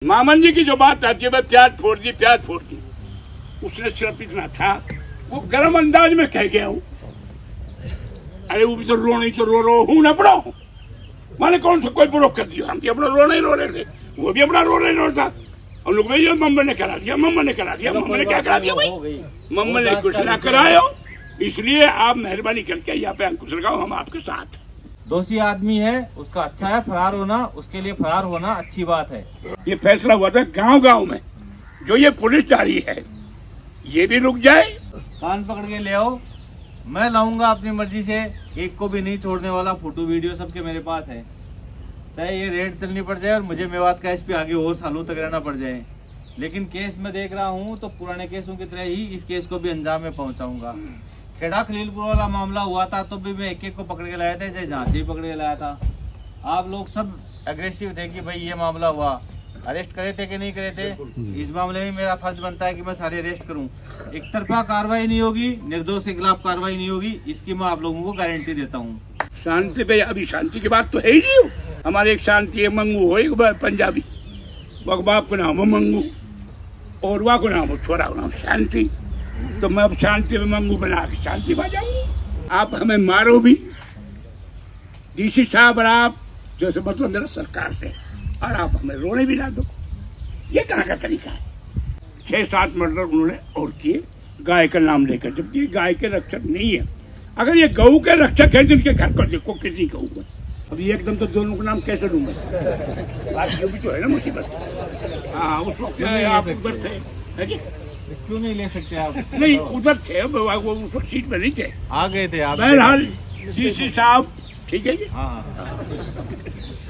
मामन जी की जो बात आती है, प्याज फोड़ दी, उसने सिर्फ इतना था, वो गर्म अंदाज में कह गया हूँ, अरे वो भी तो रो हूँ ना पड़ा हूँ। मैंने कौन सा कोई ब्रोक कर दिया, हम अपना रो रहे थे, वो भी अपना रो रहे था। हम लोग भाई मम्मा ने करा दिया, मम्मा ने क्या करा दिया भाई, मम्मा ने कुछ ना कराया। इसलिए आप मेहरबानी करके यहाँ पे अंकुश लगाओ, हम आपके साथ। दोषी आदमी है, उसका अच्छा है फरार होना, उसके लिए फरार होना अच्छी बात है। ये फैसला हुआ था गांव में, जो ये पुलिस जारी है ये भी रुक जाए। कान पकड़ के ले आओ, मैं लाऊंगा अपनी मर्जी से, एक को भी नहीं छोड़ने वाला। फोटो वीडियो सबके मेरे पास है। चाहे ये रेड चलनी पड़ जाए और मुझे मेवात का एसपी आगे और सालों तक रहना पड़ जाए, लेकिन केस में देख रहा हूँ तो पुराने केसों की तरह ही इस केस को भी अंजाम में पहुंचाऊंगा। खेड़ा खलीलपुर वाला मामला हुआ था तो भी मैं एक को पकड़ के लाया था, चाहे जहाँ से पकड़ के लाया था। आप लोग सब एग्रेसिव थे कि भाई ये मामला हुआ, अरेस्ट करे थे कि नहीं करे थे। इस मामले में मेरा फर्ज बनता है कि मैं सारे अरेस्ट करूं। एक तरफा कार्रवाई नहीं होगी, निर्दोष के खिलाफ कार्रवाई नहीं होगी, इसकी मैं आप लोगों को गारंटी देता हूँ। शांति पे अभी शांति की बात तो है ही नहीं। हमारे एक शांति है, मंगू हो एक पंजाबी, बाप को नाम हो मंगू और वाह को नाम हो छोरा को नाम शांति। तो मैं अब शांति में मंगू बना के शांति पा जाऊंगा। आप हमें मारो भी, डीसी साहब और आप जैसे मतलब मेरा सरकार से, और आप हमें रोने भी ना दो, ये कहाँ का तरीका है। 6-7 मर्डर उन्होंने और किए गाय का नाम लेकर, जबकि गाय के रक्षक नहीं है। अगर ये गऊ के रक्षक है जिनके घर पर देखो किसी गऊ है, अब ये एकदम तो दोनों का नाम कैसे लूंगा, बात जो भी तो है ना मुसीबत। हाँ उस वक्त आप उधर थे, क्यों नहीं ले सकते आप? नहीं उधर थे, वो उस वक्त सीट में नहीं थे, आ गए थे आप। बहरहाल डीसी साहब ठीक है जी। हाँ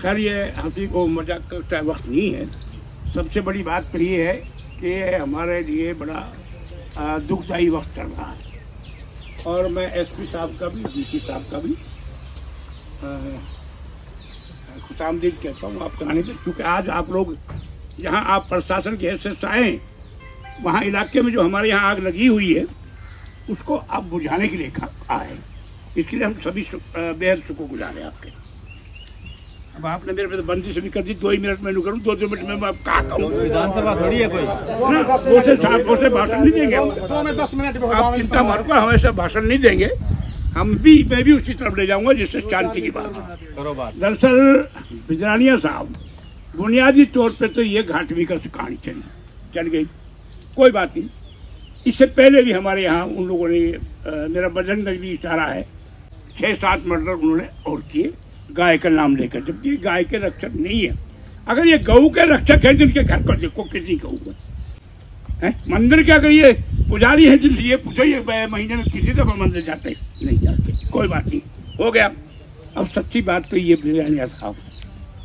सर ये हंसी को मजाक करता वक्त नहीं है। सबसे बड़ी बात तो ये है कि हमारे लिए बड़ा दुखदायी वक्त चल रहा है, और मैं एसपी साहब का भी डीसी साहब का भी खुशामदीद कहता हूँ आपके आने पर। चूँकि आज आप लोग यहाँ आप प्रशासन की हैसियत से आए, वहाँ इलाके में जो हमारे यहाँ आग लगी हुई है उसको आप बुझाने के लिए आए, इसके लिए हम सभी बेहद शुक्रगुजार हैं आपके। अब आपने मेरे पे तो बंदी से भी कर दी, 2 ही मिनट में करूँ, 2 मिनट में मैं कहा कहूँ। विधानसभा थोड़ी है कोई, उसे भाषण नहीं देंगे, 2 में 10 मिनट आप चिंता मत करो, हमेशा भाषण नहीं देंगे। मैं भी उसी तरफ ले जाऊंगा जिससे शांति की बात करो बात। दरअसल बिजरानिया साहब, बुनियादी तौर पे तो ये घाटवी का कहानी चल गई, कोई बात नहीं। इससे पहले भी हमारे यहाँ उन लोगों ने, मेरा बजरंग दल भी इशारा है, 6-7 मर्डर उन्होंने और किए गाय का नाम लेकर, जबकि गाय के रक्षक नहीं है। अगर ये गऊ के रक्षक है जिनके घर पर देखो किसी गऊ है, मंदिर के अगर ये पुजारी है जिनसे ये पूछो, ये महीने में किसी दफा मंदिर जाते नहीं जाते, कोई बात नहीं, हो गया। अब सच्ची बात तो ये बिरयानिया साहब,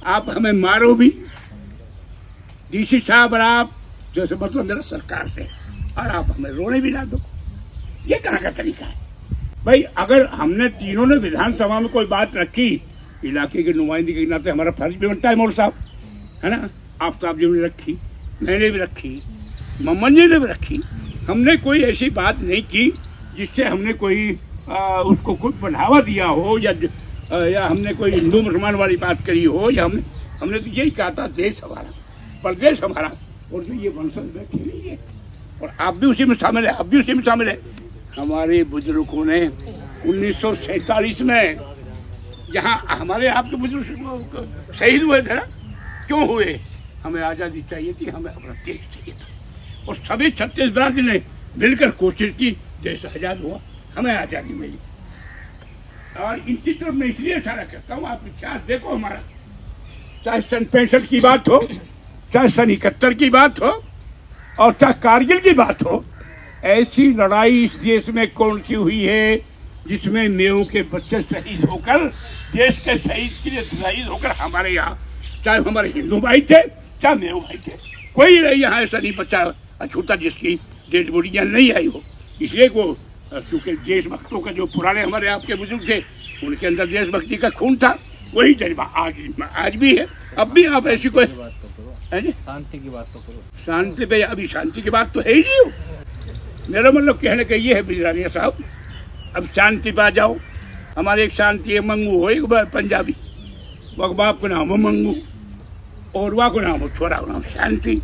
आप हमें मारो भी, डीसी साहब और आप जैसे मतलब मेरा सरकार से, और आप हमें रोने भी ना दो, ये कहाँ का तरीका है भाई। अगर हमने तीनों ने विधानसभा में कोई बात रखी, इलाके के नुमाइंदगी के नाते हमारा फर्ज भी बनता है मोर साहब, है ना। आफ्ताब जी ने रखी, मैंने भी रखी, मोहम्मद जी ने भी रखी। हमने कोई ऐसी बात नहीं की जिससे हमने कोई उसको कुछ बढ़ावा दिया हो, या हमने कोई हिंदू मुसलमान वाली बात करी हो, या हमने तो यही कहा था देश हमारा, प्रदेश हमारा, और जो ये वंशज बैठे नहीं है, और आप भी उसी में शामिल है, आप भी उसी में शामिल है। हमारे बुजुर्गों ने 1947 में यहाँ हमारे आपके बुजुर्ग शहीद हुए थे ना, क्यों हुए? हमें आज़ादी चाहिए थी, हमें अपना देश चाहिए था, और सभी 36 बिरादरी ने मिलकर कोशिश की, देश आज़ाद हुआ, हमें आज़ादी मिली। और इनकी तरफ मैं इसलिए इशारा करता हूँ, आप इतिहास देखो हमारा, चाहे सन 65 की बात हो, चाहे सन 71 की बात हो, और चाहे कारगिल की बात हो, ऐसी लड़ाई इस देश में कौन सी हुई है जिसमें मेयों के बच्चे शहीद होकर, देश के शहीद के लिए शहीद होकर हमारे यहाँ, चाहे हमारे हिंदू भाई थे चाहे मेयो भाई थे, कोई यहाँ ऐसा नहीं बच्चा अछूता जिसकी डेड बॉडी यहाँ नहीं आई हो। इसलिए वो क्योंकि देशभक्तों का जो पुराने हमारे आपके बुजुर्ग थे, उनके अंदर देशभक्ति का खून था, वही जज्बा आज भी है। अब भी आप ऐसी कोई शांति की बात तो करो, शांति पे अभी शांति की बात तो है ही नहीं। मेरा मतलब कहने का ये है बिजरानिया साहब, अब शांति पा जाओ। हमारे एक शांति है, मंगू हो एक पंजाबी, बाप को नाम हो मंगू और वहाँ को नाम हो छोरा नाम शांति।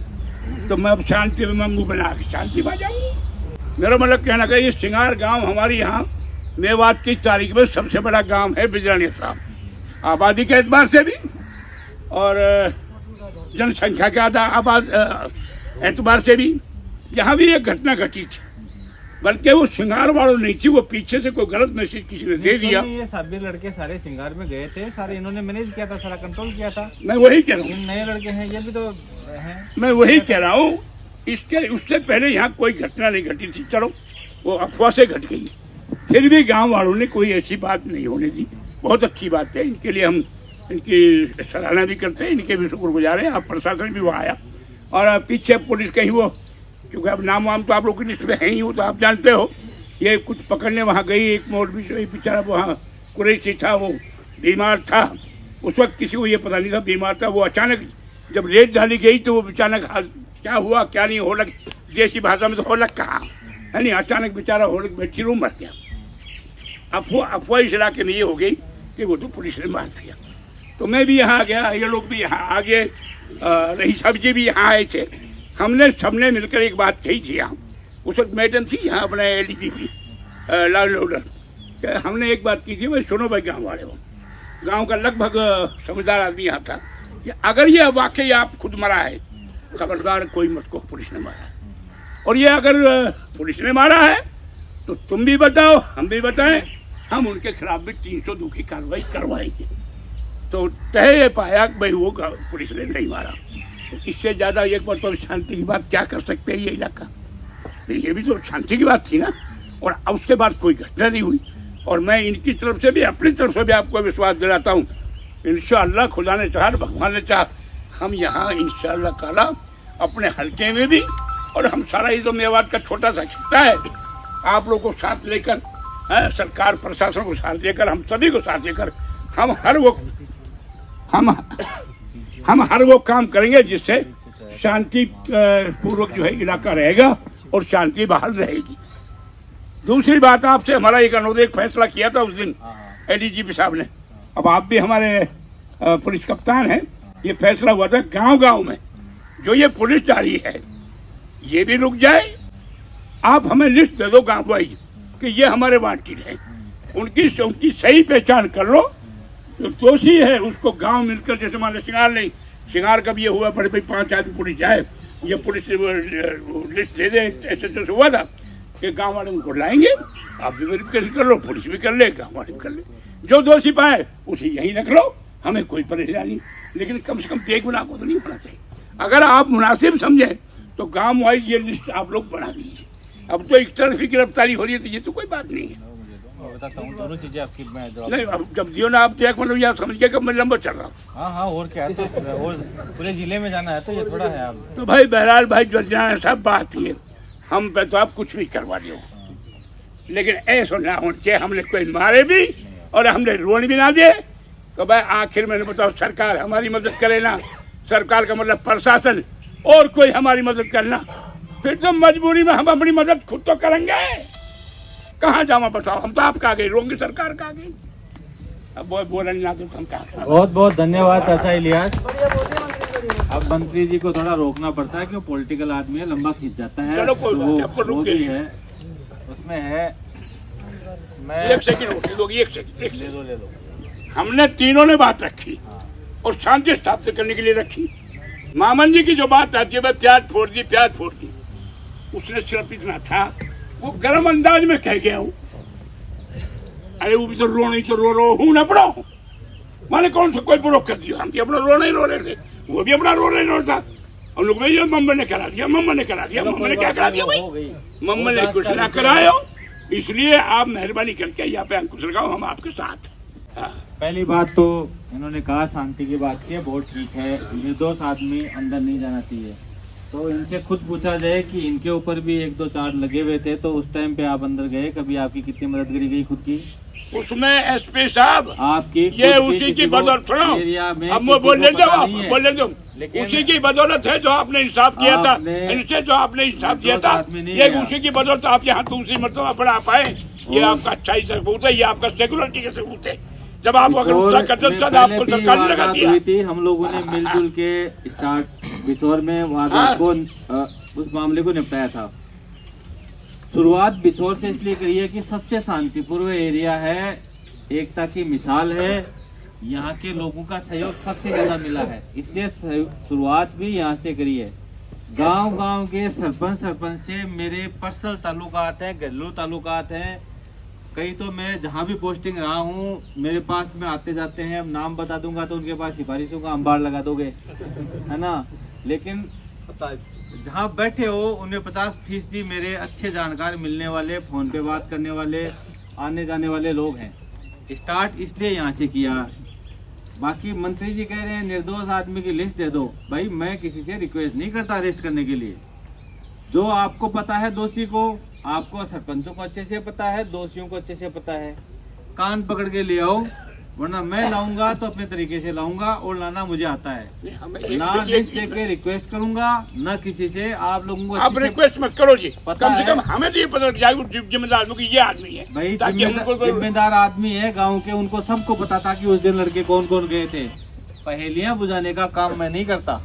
तो मैं अब शांति में मंगू बना के शांति में जाऊंगा। मेरा मतलब कहना का ये सिंगार गांव हमारी यहाँ मेवात की तारीख में सबसे बड़ा गांव है बिजरानिया साहब, आबादी के एतबार से भी और जनसंख्या के एतबार से भी। यहाँ भी एक घटना घटी थी, बल्कि वो सिंगार वालों नहीं थी, वो पीछे से कोई गलत मैसेज किसी ने दे दिया। ये सभी लड़के सारे सिंगार में गए थे, सारे इन्होंने मैनेज किया था, सारा कंट्रोल किया था। मैं वही कह रहा हूँ, नए लड़के हैं ये भी तो हैं। मैं वही कह रहा हूँ, इसके उससे पहले यहाँ कोई घटना नहीं घटी थी। चलो वो अफवाह से घट गई, फिर भी गांव वालों ने कोई ऐसी बात नहीं होने दी। बहुत अच्छी बात है, इनके लिए हम इनकी सराहना भी करते हैं, इनके भी शुक्रगुजार हैं। आप प्रशासन भी वहाँ आया और पीछे पुलिस कहीं वो, क्योंकि अब नाम वाम तो आप लोग की लिस्ट में है ही हो, तो आप जानते हो ये कुछ पकड़ने वहाँ गई। एक मौलवी बेचारा वहाँ कुरैशी था, वो बीमार था उस वक्त, किसी को ये पता नहीं था बीमार था। वो अचानक जब रेत डाली गई तो वो अचानक क्या हुआ क्या नहीं, होलक देसी भाषा में तो होलक कहा है नहीं, अचानक बेचारा होलक बेटी रूम मर गया। अफवाह इस इलाके में ये हो गई कि वो तो पुलिस ने मार दिया। तो मैं भी यहाँ आ गया, ये लोग भी यहाँ आगे, रही साहब जी भी यहाँ आए थे। हमने सबने मिलकर एक बात कही थी यहाँ, उस वक्त मैडम थी यहाँ अपने एलडीपी लाल लोडर। हमने एक बात की थी, भाई सुनो भाई गांव वाले हो, गांव का लगभग समझदार आदमी यहाँ था कि अगर ये वाकई आप खुद मरा है, खबरदार कोई मत को पुलिस ने मारा है, और ये अगर पुलिस ने मारा है तो तुम भी बताओ हम भी बताएं, हम उनके खिलाफ भी 302 की कार्रवाई करवाएंगे। तो तय पाया भाई वो पुलिस ने नहीं मारा। इससे ज्यादा एक बार तो शांति की बात क्या कर सकते हैं ये इलाका, ये भी तो शांति की बात थी ना। और उसके बाद कोई घटना नहीं हुई, और मैं इनकी तरफ से भी अपनी तरफ से भी आपको विश्वास दिलाता हूँ, इंशाअल्लाह खुदा ने चाहा भगवान ने चाहा, हम यहाँ इंशाअल्लाह ताला अपने हल्के में भी, और हम सारा ये तो मेवात का छोटा सा खिस्सा है, आप लोग को साथ लेकर, सरकार प्रशासन को साथ लेकर, हम सभी को साथ लेकर हम हर वो काम करेंगे जिससे शांति पूर्वक जो है इलाका रहेगा और शांति बहाल रहेगी। दूसरी बात, आपसे हमारा एक अनुरोध, एक फैसला किया था उस दिन एडीजीपी साहब ने, अब आप भी हमारे पुलिस कप्तान हैं, ये फैसला हुआ था गांव-गांव में जो ये पुलिस जा रही है ये भी रुक जाए। आप हमें लिस्ट दे दो गांव वाइज कि ये हमारे वांटेड है, उनकी सही पहचान कर लो, जो दोषी है उसको गांव मिलकर, जैसे मान लो सिंगार का भी ये हुआ, बड़े भाई 5 आदमी पुलिस जाए, ये पुलिस लिस्ट दे दे, ऐसे तो हुआ था कि गांव वाले उनको लाएंगे, आप भी वेरिफिकेशन कर लो, पुलिस भी कर ले, गांव वाले भी कर ले, जो दोषी पाए उसे यहीं रख लो, हमें कोई परेशानी, लेकिन कम से कम बेगुनाह को तो नहीं होना चाहिए। अगर आप मुनासिब समझें तो गांव वाइज ये लिस्ट आप लोग बना दीजिए। अब तो एक तरफ ही गिरफ्तारी हो रही है, तो ये तो कोई बात नहीं है। बताता हूँ दोनों चीजें आपकी, मैं नहीं अब जब दियो ना आप तो एक मतलब यार समझ गया कि मैं लंबा चल रहा हूँ। हाँ और क्या है, तो और पूरे जिले में जाना है तो ये थोड़ा है आप। तो भाई बहरहाल भाई जो जाना सब बात ही है, हम पे तो आप कुछ भी करवा दो, लेकिन ऐसा ना होना चाहिए हमने कोई मारे भी और हमने रोन भी ना दे। तो भाई आखिर मैंने बताओ सरकार हमारी मदद करे ना, सरकार का मतलब प्रशासन और कोई हमारी मदद करना, फिर तो मजबूरी में हम अपनी मदद खुद तो करेंगे। कहाँ जावा बताओ, हम तो आपका आ गए, रोंगे सरकार का आ गई, अब बोलने ना तो हम कहाँ। बहुत बहुत धन्यवाद चाचा इलियास। अब मंत्री जी को थोड़ा रोकना पड़ता है क्यों, पॉलिटिकल आदमी है, लंबा खींच जाता है। चलो कोई बात नहीं, वो भी है उसमें है। मैं एक सेकंड रोक दोगी, एक सेकंड ले लो। हमने तीनों ने बात रखी और शांति स्थापित करने के लिए रखी। मामन जी की जो बात आती है, प्याज फोड़ दी, उसने सिर्फ इतना था, वो गर्म अंदाज में कह गया हूँ, अरे वो भी तो रो नहीं तो रो हूँ ना पड़ो, मैंने कौन सा कोई ब्रोक कर दिया, हम अपना रो नहीं रो रहे थे, वो भी अपना रो नहीं रो था। हम लोग भाई मम्मा ने करा दिया, मम्मा ने क्या करा दिया भाई, मम्मा ने कुछ ना कराया। इसलिए आप मेहरबानी करके यहाँ पे अंकुश लगाओ, हम आपके साथ। पहली बात तो इन्होंने कहा शांति की बात की, बहुत ठीक है, निर्दोष आदमी अंदर नहीं जाना चाहिए। तो इनसे खुद पूछा जाए कि इनके ऊपर भी 1-2 चार्ज लगे हुए थे, तो उस टाइम पे आप अंदर गए, कभी आपकी कितनी मदद करी गई खुद की? उसमें एसपी साहब आपकी ये उसी की बदौलत, सुनो अब वो बोलने दो, उसी की बदौलत है जो आपने इंसाफ किया था, इनसे जो आपने इंसाफ किया था, ये उसी की बदौलत आप यहाँ दूसरी मरतबा पढ़ा पाए। ये आपका अच्छा ही सबूत है, ये आपका सेकुलरिटी का सबूत है। जब आप अगर उसका करते तब आपको सरकार ने लगा दिया। हुई थी, हम लोगों ने मिलजुल के स्टार्ट बिछोर में वारदात को उस मामले को निपटाया था। शुरुआत बिछोर से इसलिए करी है कि सबसे शांतिपूर्ण एरिया है, एकता की मिसाल है, यहाँ के लोगों का सहयोग सबसे ज्यादा मिला है, इसलिए शुरुआत भी यहाँ से करी है। गांव-गांव के सरपंच से मेरे पर्सनल ताल्लुकात हैं, घरेलू ताल्लुकात हैं। कई तो मैं जहाँ भी पोस्टिंग रहा हूँ मेरे पास में आते जाते हैं। अब नाम बता दूंगा तो उनके पास सिफारिशों का अंबार लगा दोगे, है ना। लेकिन जहाँ बैठे हो उनमें 50% मेरे अच्छे जानकार मिलने वाले, फोन पे बात करने वाले, आने जाने वाले लोग हैं। स्टार्ट इसलिए यहाँ से किया। बाकी मंत्री जी कह रहे हैं निर्दोष आदमी की लिस्ट दे दो। भाई मैं किसी से रिक्वेस्ट नहीं करता अरेस्ट करने के लिए। जो आपको पता है दोषी को, आपको सरपंचों को अच्छे से पता है, दोषियों को अच्छे से पता है, कान पकड़ के ले आओ, वरना मैं लाऊंगा तो अपने तरीके से लाऊंगा और लाना मुझे आता है। ना लिस्ट देके रिक्वेस्ट करूंगा, ना किसी से आप लोगों को। आप रिक्वेस्ट मत करो जी, कम से कम हमें तो ये पता जाए जिम्मेदार लोग ये आदमी है। भाई जिम्मेदार आदमी है गांव के, उनको सबको पता था कि उस दिन लड़के कौन कौन गए थे। पहेलियां बुझाने का काम मैं नहीं करता।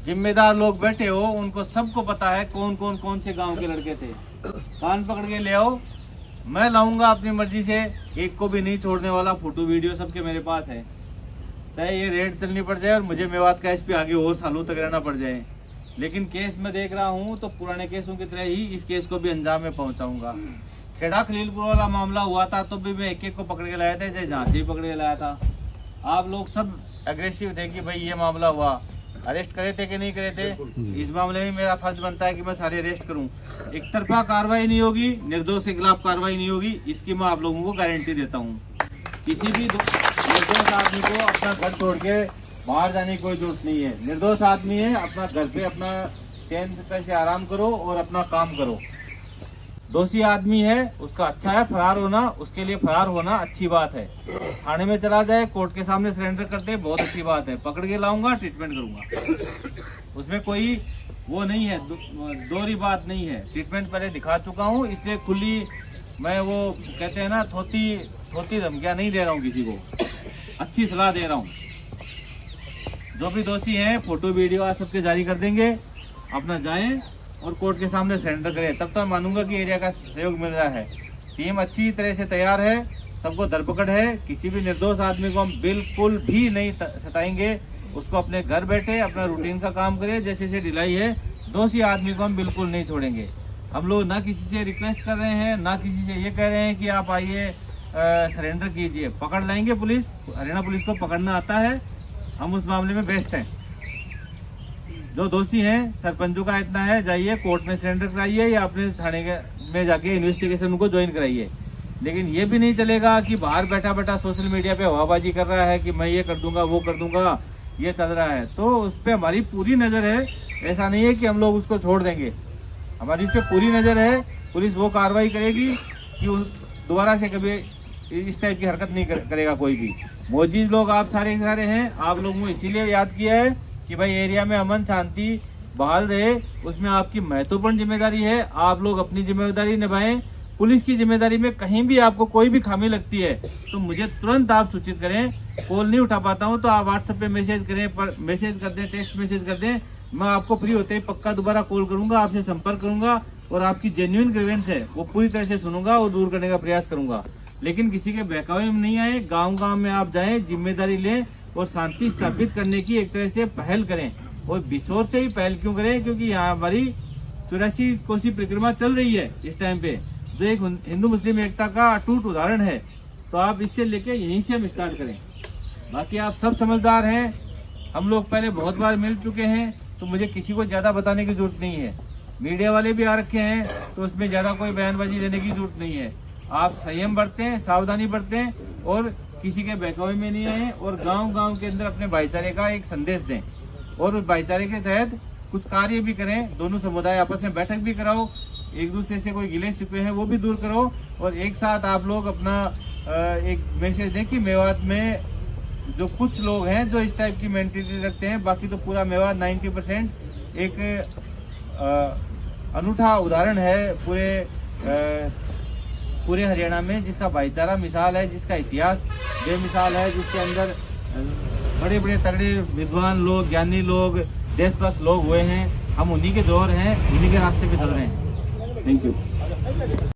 जिम्मेदार लोग बैठे हो, उनको सबको पता है कौन से गाँव के लड़के थे। कान पकड़ के ले आओ, मैं लाऊंगा अपनी मर्जी से, एक को भी नहीं छोड़ने वाला। फोटो वीडियो सबके मेरे पास है। चाहे ये रेड चलनी पड़ जाए और मुझे मेवात का एसपी आगे और सालों तक रहना पड़ जाए, लेकिन केस में देख रहा हूँ तो पुराने केसों की तरह ही इस केस को भी अंजाम में पहुंचाऊंगा। खेड़ा खलीलपुर वाला मामला हुआ था तो भी मैं एक को पकड़ के लाया था, चाहे जहाँ से ही पकड़ के लाया था। आप लोग सब एग्रेसिव थे कि भाई ये मामला हुआ, अरेस्ट करे थे कि नहीं करे थे। इस मामले में मेरा फर्ज बनता है कि मैं सारे अरेस्ट करूं। एक तरफा कार्रवाई नहीं होगी, निर्दोष के खिलाफ कार्रवाई नहीं होगी, इसकी मैं आप लोगों को गारंटी देता हूं। किसी भी निर्दोष आदमी को अपना घर छोड़ के बाहर जाने की कोई जरूरत नहीं है। निर्दोष आदमी है, अपना घर पे अपना चैन से आराम करो और अपना काम करो। दोषी आदमी है, उसका अच्छा है फरार होना, उसके लिए फरार होना अच्छी बात है। थाने में चला जाए, कोर्ट के सामने सरेंडर करते, बहुत अच्छी बात है। पकड़ के लाऊंगा, ट्रीटमेंट करूंगा, उसमें कोई वो नहीं है, दोहरी बात नहीं है। ट्रीटमेंट पहले दिखा चुका हूँ, इसलिए खुली मैं वो कहते हैं ना थोती धमकियां नहीं दे रहा हूँ किसी को, अच्छी सलाह दे रहा हूँ। जो भी दोषी हैं फोटो वीडियो आज सबके जारी कर देंगे, अपना जाएं और कोर्ट के सामने सरेंडर करें। तब तो मैं मानूंगा कि एरिया का सहयोग मिल रहा है। टीम अच्छी तरह से तैयार है, सबको धरपकड़ है। किसी भी निर्दोष आदमी को हम बिल्कुल भी नहीं सताएंगे। उसको अपने घर बैठे अपना रूटीन का काम करे, जैसे ढिलाई है। दोषी आदमी को हम बिल्कुल नहीं छोड़ेंगे। हम लोग ना किसी से रिक्वेस्ट कर रहे हैं, ना किसी से ये कह रहे हैं कि आप आइए सरेंडर कीजिए। पकड़ लाएंगे पुलिस, हरियाणा पुलिस को पकड़ना आता है, हम उस मामले में बेस्ट हैं। जो दोषी हैं, सरपंचों का इतना है, जाइए कोर्ट में सरेंडर कराइए या अपने थाने में जाके इन्वेस्टिगेशन उनको ज्वाइन कराइए। लेकिन ये भी नहीं चलेगा कि बाहर बैठा सोशल मीडिया पे हवाबाजी कर रहा है कि मैं ये कर दूंगा वो कर दूंगा, ये चल रहा है। तो उस पर हमारी पूरी नजर है। ऐसा नहीं है कि हम लोग उसको छोड़ देंगे, हमारी उस पर पूरी नजर है। पुलिस वो कार्रवाई करेगी कि दोबारा से कभी इस टाइप की हरकत नहीं करेगा कोई भी। मौजूद लोग आप सारे के सारे हैं, आप लोगों को इसीलिए याद किया है कि भाई एरिया में अमन शांति बहाल रहे, उसमें आपकी महत्वपूर्ण जिम्मेदारी है। आप लोग अपनी जिम्मेदारी निभाएं। पुलिस की जिम्मेदारी में कहीं भी आपको कोई भी खामी लगती है तो मुझे तुरंत आप सूचित करें। कॉल नहीं उठा पाता हूं तो आप व्हाट्सएप पे मैसेज करें, मैसेज कर दें, टेक्स्ट मैसेज कर दें। मैं आपको फ्री होते ही पक्का दोबारा कॉल करूंगा, आपसे संपर्क करूंगा और आपकी जेन्युइन ग्रीवेंस है वो पूरी तरह से सुनूंगा और दूर करने का प्रयास करूंगा। लेकिन किसी के बहकावे में नहीं आए। गाँव में आप जाए, जिम्मेदारी लें और शांति स्थापित करने की एक तरह से पहल करें। और बिछोर से ही पहल क्यों करें? क्योंकि यहाँ हमारी 84 कोसी परिक्रमा चल रही है इस टाइम पे, जो एक हिंदू मुस्लिम एकता का अटूट उदाहरण है। तो आप इससे लेके यहीं से हम स्टार्ट करें। बाकी आप सब समझदार हैं, हम लोग पहले बहुत बार मिल चुके हैं, तो मुझे किसी को ज्यादा बताने की जरूरत नहीं है। मीडिया वाले भी आ रखे हैं तो उसमें ज्यादा कोई बयानबाजी देने की जरूरत नहीं है। आप संयम बरतें, सावधानी बरतें और किसी के बहकावे में नहीं आए और गांव के अंदर अपने भाईचारे का एक संदेश दें और उस भाईचारे के तहत कुछ कार्य भी करें। दोनों समुदाय आपस में बैठक भी कराओ, एक दूसरे से कोई गिले शिकवे हैं वो भी दूर करो और एक साथ आप लोग अपना एक मैसेज दें कि मेवात में जो कुछ लोग हैं जो इस टाइप की मेंटेलिटी रखते हैं, बाकी तो पूरा मेवात 90% एक अनूठा उदाहरण है पूरे पूरे हरियाणा में, जिसका भाईचारा मिसाल है, जिसका इतिहास बेमिसाल है, जिसके अंदर बड़े बड़े तगड़े विद्वान लोग, ज्ञानी लोग, देशभक्त लोग हुए हैं। हम उन्हीं के दौर हैं, उन्हीं के रास्ते पे चल रहे हैं। Thank you.